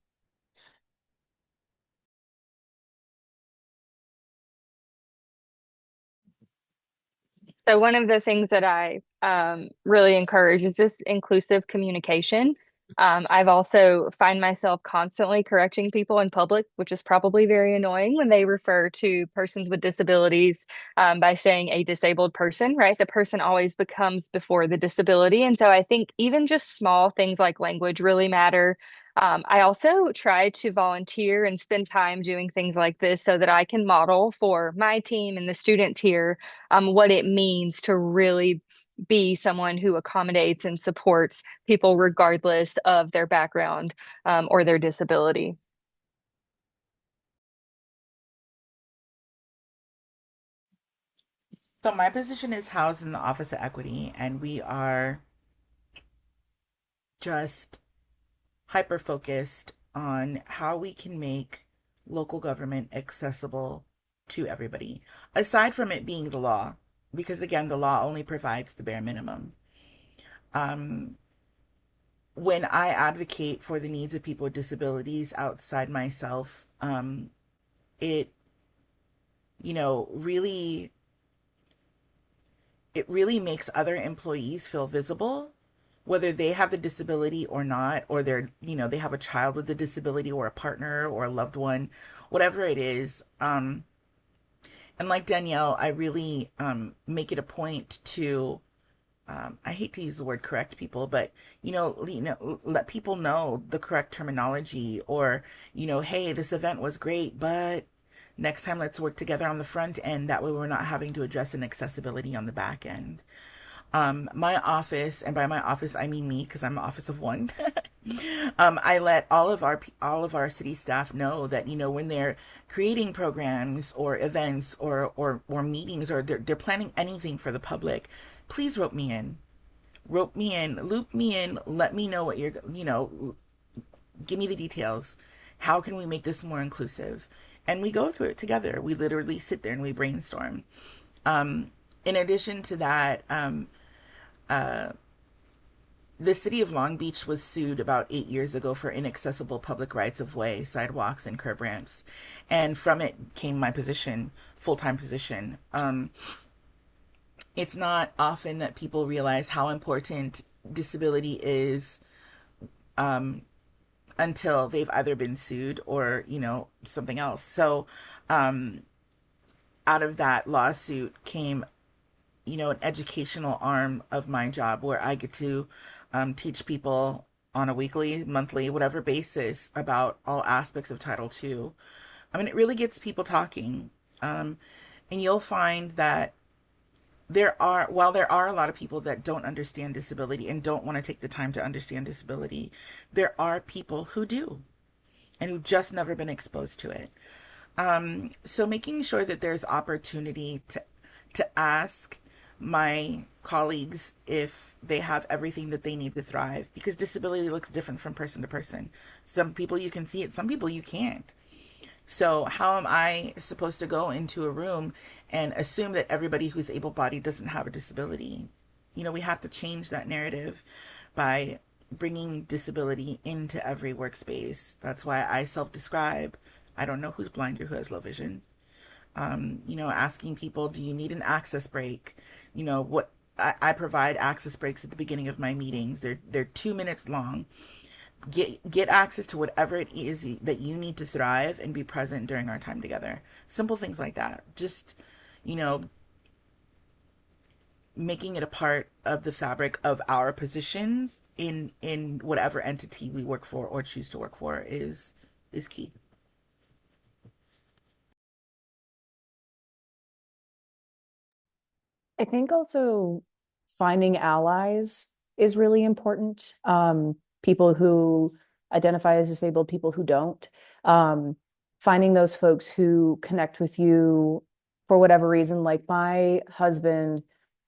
C: So one of the things that I really encourage is just inclusive communication. I've also find myself constantly correcting people in public, which is probably very annoying when they refer to persons with disabilities by saying a disabled person, right? The person always becomes before the disability. And so I think even just small things like language really matter. I also try to volunteer and spend time doing things like this so that I can model for my team and the students here what it means to really be someone who accommodates and supports people regardless of their background or their disability.
D: So my position is housed in the Office of Equity, and we are just hyper focused on how we can make local government accessible to everybody, aside from it being the law, because again, the law only provides the bare minimum. Um, when I advocate for the needs of people with disabilities outside myself, it, you know, really, it really makes other employees feel visible, whether they have the disability or not, or they're, you know, they have a child with a disability or a partner or a loved one, whatever it is. And like Danielle, I really make it a point to, I hate to use the word correct people, but let people know the correct terminology, or, hey, this event was great, but next time let's work together on the front end. That way we're not having to address inaccessibility on the back end. My office, and by my office I mean me, because I'm an office of one. I let all of our city staff know that, when they're creating programs or events or meetings, or they're planning anything for the public, please rope me in, loop me in, let me know what give me the details. How can we make this more inclusive? And we go through it together. We literally sit there and we brainstorm. In addition to that, the city of Long Beach was sued about 8 years ago for inaccessible public rights of way, sidewalks, and curb ramps. And from it came my position, full time position. It's not often that people realize how important disability is until they've either been sued or, something else. So out of that lawsuit came, an educational arm of my job where I get to teach people on a weekly, monthly, whatever basis about all aspects of Title II. I mean, it really gets people talking. Um, and you'll find that while there are a lot of people that don't understand disability and don't want to take the time to understand disability, there are people who do and who've just never been exposed to it. So making sure that there's opportunity to ask my colleagues if they have everything that they need to thrive, because disability looks different from person to person. Some people you can see it, some people you can't. So how am I supposed to go into a room and assume that everybody who's able-bodied doesn't have a disability? We have to change that narrative by bringing disability into every workspace. That's why I self-describe. I don't know who's blind or who has low vision. Asking people, do you need an access break? What I provide access breaks at the beginning of my meetings. They're 2 minutes long. Get access to whatever it is that you need to thrive and be present during our time together. Simple things like that. Just, you know, making it a part of the fabric of our positions in whatever entity we work for or choose to work for is key.
E: I think also finding allies is really important. People who identify as disabled, people who don't. Um, Finding those folks who connect with you for whatever reason. Like my husband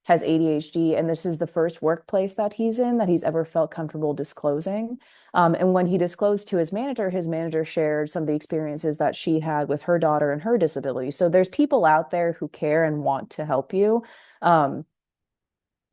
E: has ADHD, and this is the first workplace that he's in that he's ever felt comfortable disclosing. And when he disclosed to his manager shared some of the experiences that she had with her daughter and her disability. So there's people out there who care and want to help you. Um,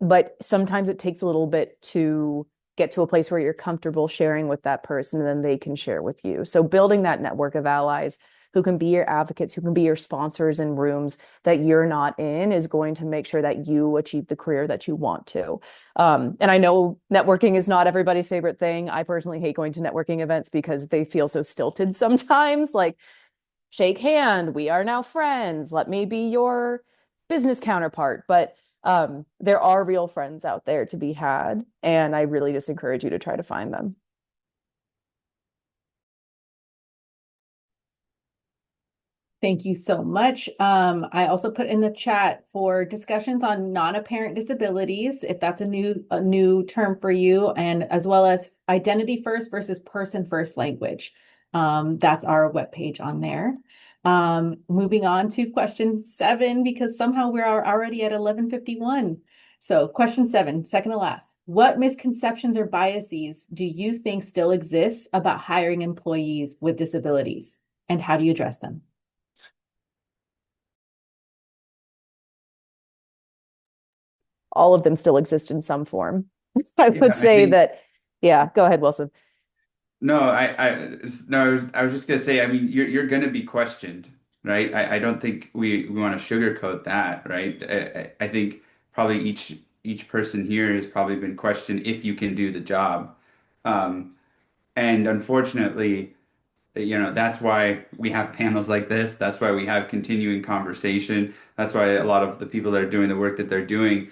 E: but sometimes it takes a little bit to get to a place where you're comfortable sharing with that person and then they can share with you. So building that network of allies who can be your advocates, who can be your sponsors in rooms that you're not in is going to make sure that you achieve the career that you want to. And I know networking is not everybody's favorite thing. I personally hate going to networking events because they feel so stilted sometimes. Like, shake hand, we are now friends, let me be your business counterpart. But there are real friends out there to be had, and I really just encourage you to try to find them.
A: Thank you so much. I also put in the chat for discussions on non-apparent disabilities, if that's a new term for you, and as well as identity first versus person first language. That's our webpage on there. Moving on to question 7, because somehow we are already at 11:51. So question 7, second to last. What misconceptions or biases do you think still exist about hiring employees with disabilities, and how do you address them?
E: All of them still exist in some form. I
B: Yeah,
E: would
B: I
E: say
B: think
E: that, yeah, go ahead, Wilson.
B: no, no, I was just gonna say, I mean, you're gonna be questioned, right? I don't think we want to sugarcoat that, right? I think probably each person here has probably been questioned if you can do the job. Um, and unfortunately, that's why we have panels like this. That's why we have continuing conversation. That's why a lot of the people that are doing the work that they're doing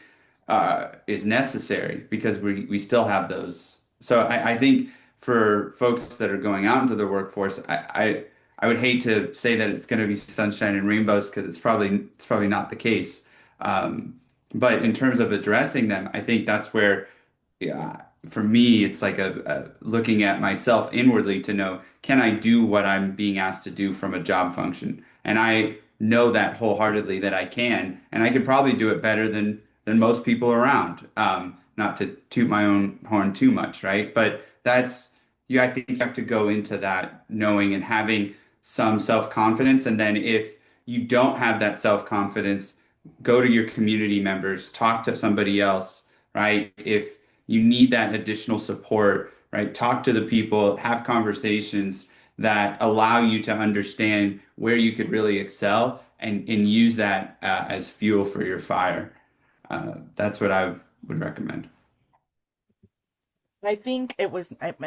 B: is necessary because we still have those. So I think for folks that are going out into the workforce, I would hate to say that it's going to be sunshine and rainbows because it's probably not the case. Um, but in terms of addressing them, I think that's where yeah, for me, it's like a looking at myself inwardly to know, can I do what I'm being asked to do from a job function? And I know that wholeheartedly that I can, and I could probably do it better than most people around. Not to toot my own horn too much, right? But that's you. I think you have to go into that knowing and having some self-confidence, and then if you don't have that self-confidence, go to your community members, talk to somebody else, right? If you need that additional support, right? Talk to the people, have conversations that allow you to understand where you could really excel and use that as fuel for your fire. That's what I would recommend.
D: I think it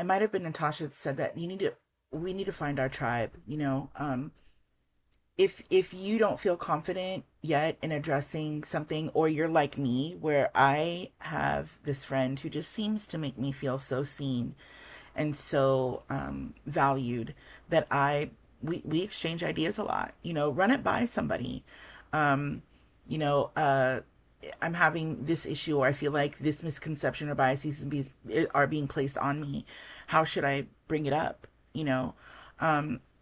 D: might have been Natasha that said that we need to find our tribe, if you don't feel confident yet in addressing something, or you're like me where I have this friend who just seems to make me feel so seen and so valued that we exchange ideas a lot. Run it by somebody. um you know uh I'm having this issue, or I feel like this misconception or biases are being placed on me. How should I bring it up?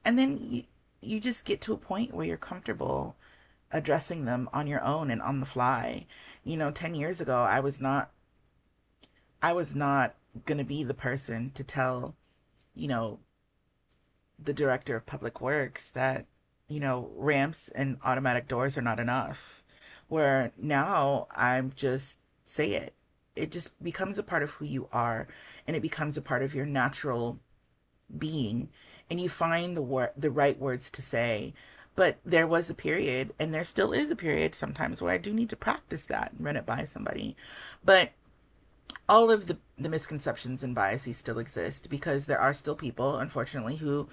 D: And then you just get to a point where you're comfortable addressing them on your own and on the fly. 10 years ago, I was not going to be the person to tell, you know, the director of public works that, ramps and automatic doors are not enough. Where now I'm just say it. it just becomes a part of who you are, and it becomes a part of your natural being, and you find the right words to say. But there was a period, and there still is a period sometimes, where I do need to practice that and run it by somebody. But all of the misconceptions and biases still exist, because there are still people, unfortunately, who,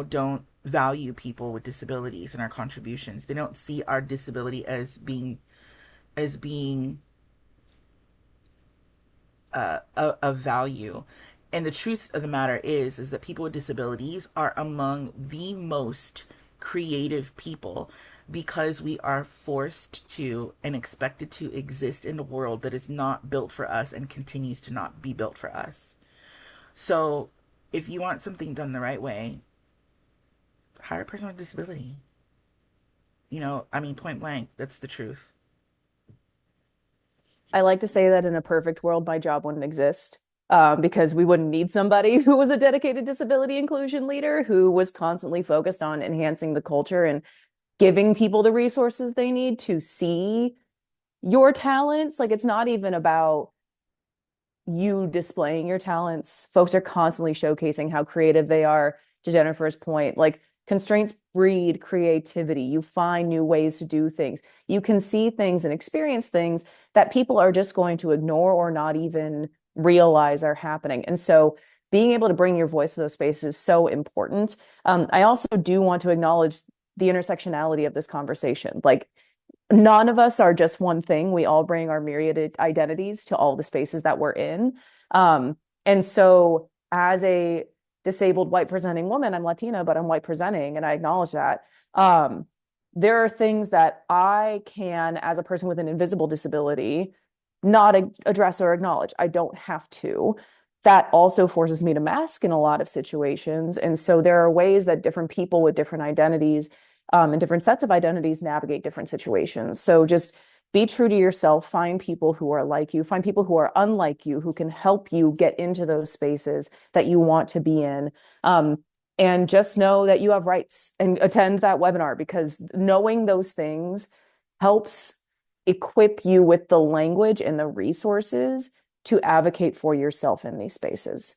D: don't value people with disabilities and our contributions. They don't see our disability as being of value. And the truth of the matter is that people with disabilities are among the most creative people, because we are forced to and expected to exist in a world that is not built for us and continues to not be built for us. So if you want something done the right way, hire a person with disability. I mean, point blank, that's the truth.
E: I like to say that in a perfect world, my job wouldn't exist, because we wouldn't need somebody who was a dedicated disability inclusion leader who was constantly focused on enhancing the culture and giving people the resources they need to see your talents. Like, it's not even about you displaying your talents. Folks are constantly showcasing how creative they are. To Jennifer's point, like, constraints breed creativity. You find new ways to do things. You can see things and experience things that people are just going to ignore or not even realize are happening. And so being able to bring your voice to those spaces is so important. I also do want to acknowledge the intersectionality of this conversation. Like, none of us are just one thing. We all bring our myriad identities to all the spaces that we're in. And so, as a disabled white presenting woman, I'm Latina, but I'm white presenting, and I acknowledge that. There are things that I can, as a person with an invisible disability, not address or acknowledge. I don't have to. That also forces me to mask in a lot of situations. And so there are ways that different people with different identities, and different sets of identities navigate different situations. So just be true to yourself, find people who are like you, find people who are unlike you, who can help you get into those spaces that you want to be in. And just know that you have rights, and attend that webinar, because knowing those things helps equip you with the language and the resources to advocate for yourself in these spaces.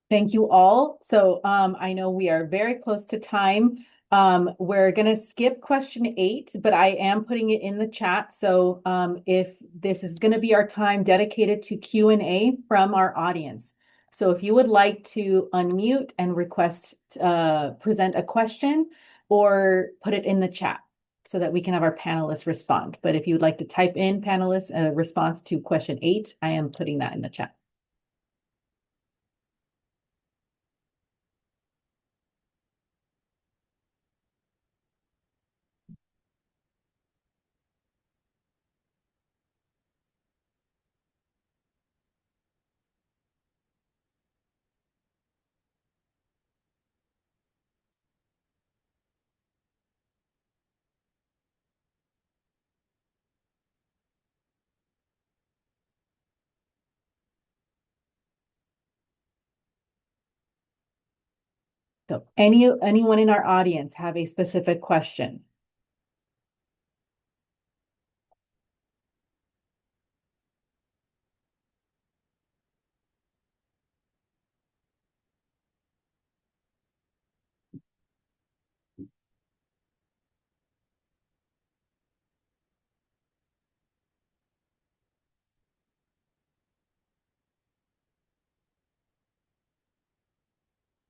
A: Thank you all. So I know we are very close to time. We're going to skip question 8, but I am putting it in the chat. So if this is going to be our time dedicated to Q&A from our audience. So if you would like to unmute and request present a question, or put it in the chat so that we can have our panelists respond. But if you would like to type in panelists a response to question 8, I am putting that in the chat. So anyone in our audience have a specific question?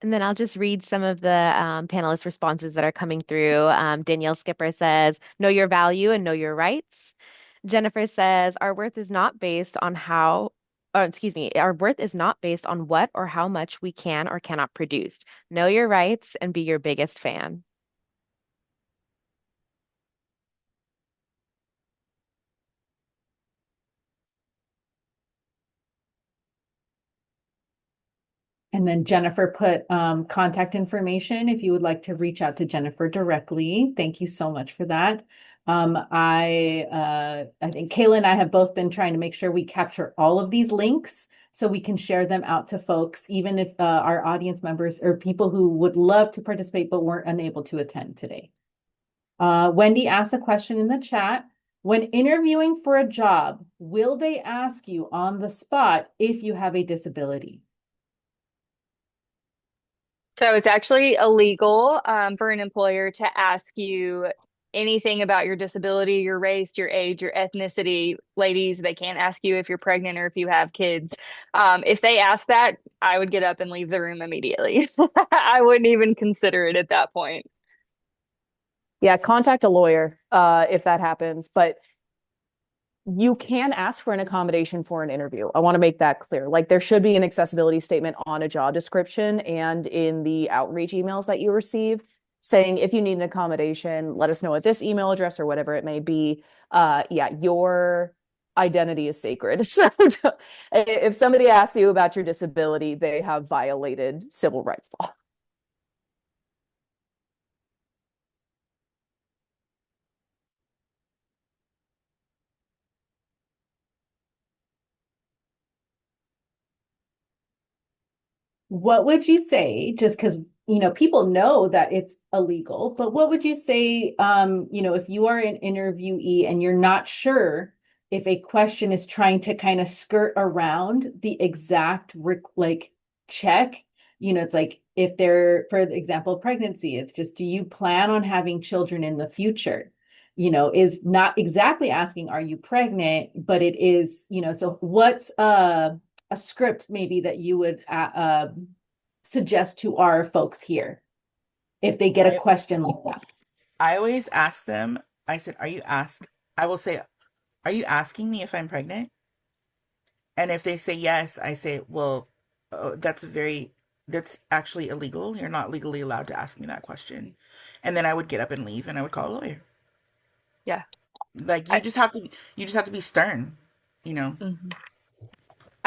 F: And then I'll just read some of the panelist responses that are coming through. Danielle Skipper says, know your value and know your rights. Jennifer says, our worth is not based on our worth is not based on what or how much we can or cannot produce. Know your rights and be your biggest fan.
A: And then Jennifer put contact information if you would like to reach out to Jennifer directly. Thank you so much for that. I think Kayla and I have both been trying to make sure we capture all of these links so we can share them out to folks, even if our audience members or people who would love to participate but weren't unable to attend today. Wendy asked a question in the chat. When interviewing for a job, will they ask you on the spot if you have a disability?
C: So it's actually illegal for an employer to ask you anything about your disability, your race, your age, your ethnicity. Ladies, they can't ask you if you're pregnant or if you have kids. If they ask that, I would get up and leave the room immediately. I wouldn't even consider it at that point.
E: Yeah, contact a lawyer if that happens. But you can ask for an accommodation for an interview. I want to make that clear. Like there should be an accessibility statement on a job description and in the outreach emails that you receive saying if you need an accommodation, let us know at this email address or whatever it may be. Yeah, your identity is sacred. So if somebody asks you about your disability, they have violated civil rights law.
A: What would you say, just because, people know that it's illegal, but what would you say, if you are an interviewee and you're not sure if a question is trying to kind of skirt around the exact like check, it's like if they're, for example, pregnancy, it's just, do you plan on having children in the future? Is not exactly asking, are you pregnant? But it is, so what's a script maybe that you would suggest to our folks here if they get a
D: I
A: question like that?
D: I always ask them, I said, I will say, are you asking me if I'm pregnant? And if they say yes, I say, well, that's actually illegal. You're not legally allowed to ask me that question. And then I would get up and leave and I would call a lawyer.
C: Yeah.
D: Like
C: I,
D: you just have to be stern, you know.
C: mhm.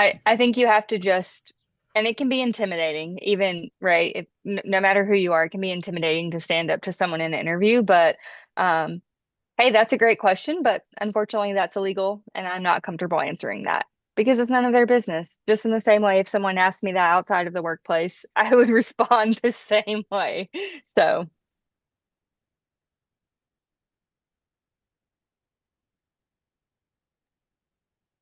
C: I think you have to just, and it can be intimidating, even, right? No matter who you are, it can be intimidating to stand up to someone in an interview. But um, hey, that's a great question, but unfortunately, that's illegal, and I'm not comfortable answering that because it's none of their business. Just in the same way, if someone asked me that outside of the workplace, I would respond the same way. So,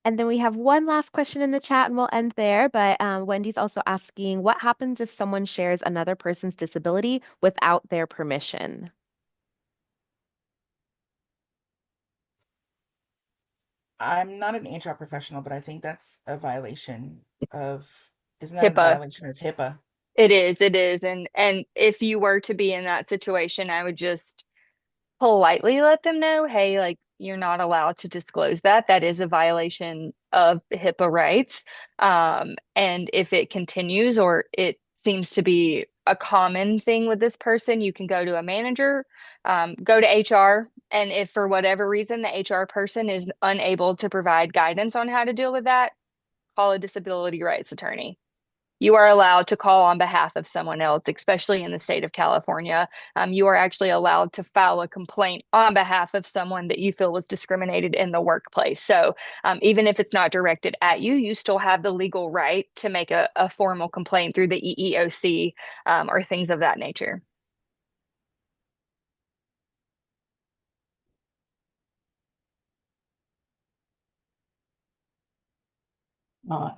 F: And then we have one last question in the chat and we'll end there. But Wendy's also asking, what happens if someone shares another person's disability without their permission?
D: I'm not an HR professional, but I think that's a violation of, isn't that a
C: HIPAA.
D: violation of HIPAA?
C: It is. And if you were to be in that situation, I would just politely let them know, hey, like you're not allowed to disclose that. That is a violation of HIPAA rights. And if it continues or it seems to be a common thing with this person, you can go to a manager, go to HR. And if for whatever reason the HR person is unable to provide guidance on how to deal with that, call a disability rights attorney. You are allowed to call on behalf of someone else, especially in the state of California. You are actually allowed to file a complaint on behalf of someone that you feel was discriminated in the workplace. So even if it's not directed at you, you still have the legal right to make a formal complaint through the EEOC or things of that nature.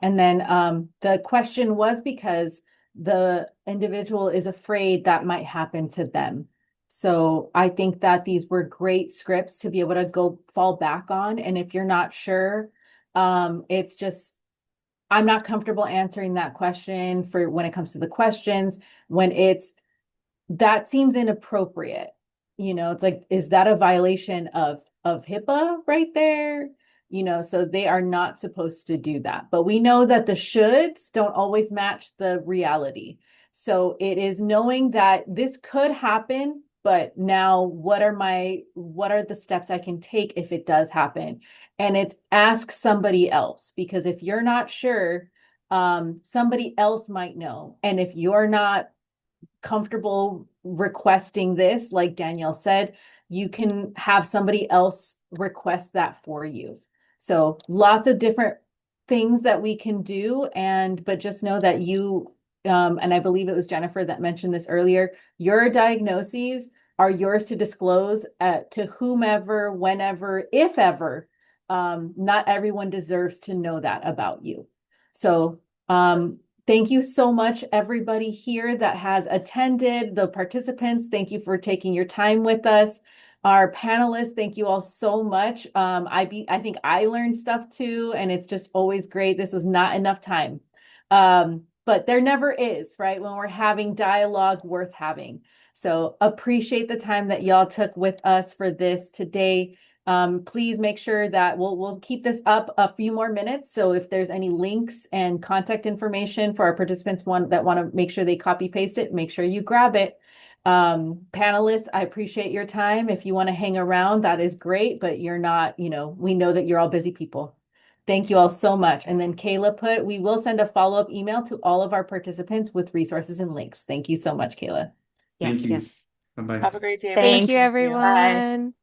A: And then the question was because the individual is afraid that might happen to them. So I think that these were great scripts to be able to go fall back on. And if you're not sure, it's just, I'm not comfortable answering that question for when it comes to the questions, when it's that seems inappropriate. It's like, is that a violation of HIPAA right there? So they are not supposed to do that. But we know that the shoulds don't always match the reality. So it is knowing that this could happen, but now what are the steps I can take if it does happen? And it's ask somebody else, because if you're not sure, somebody else might know. And if you're not comfortable requesting this, like Danielle said, you can have somebody else request that for you. So lots of different things that we can do. But just know that and I believe it was Jennifer that mentioned this earlier, your diagnoses are yours to disclose to whomever, whenever, if ever. Not everyone deserves to know that about you. So thank you so much, everybody here that has attended, the participants. Thank you for taking your time with us. Our panelists, thank you all so much. I think I learned stuff too, and it's just always great. This was not enough time. But there never is, right? When we're having dialogue worth having. So appreciate the time that y'all took with us for this today. Please make sure that we'll keep this up a few more minutes. So if there's any links and contact information for our participants that want to make sure they copy paste it, make sure you grab it. Panelists, I appreciate your time. If you want to hang around, that is great, but you're not, we know that you're all busy people. Thank you all so much. And then Kayla we will send a follow-up email to all of our participants with resources and links. Thank you so much, Kayla.
F: Yes,
B: Thank
F: yes.
B: you. Bye-bye.
D: Have a great day, everybody.
F: Thank you,
C: Thanks.
D: Thank you.
C: Bye.
F: everyone.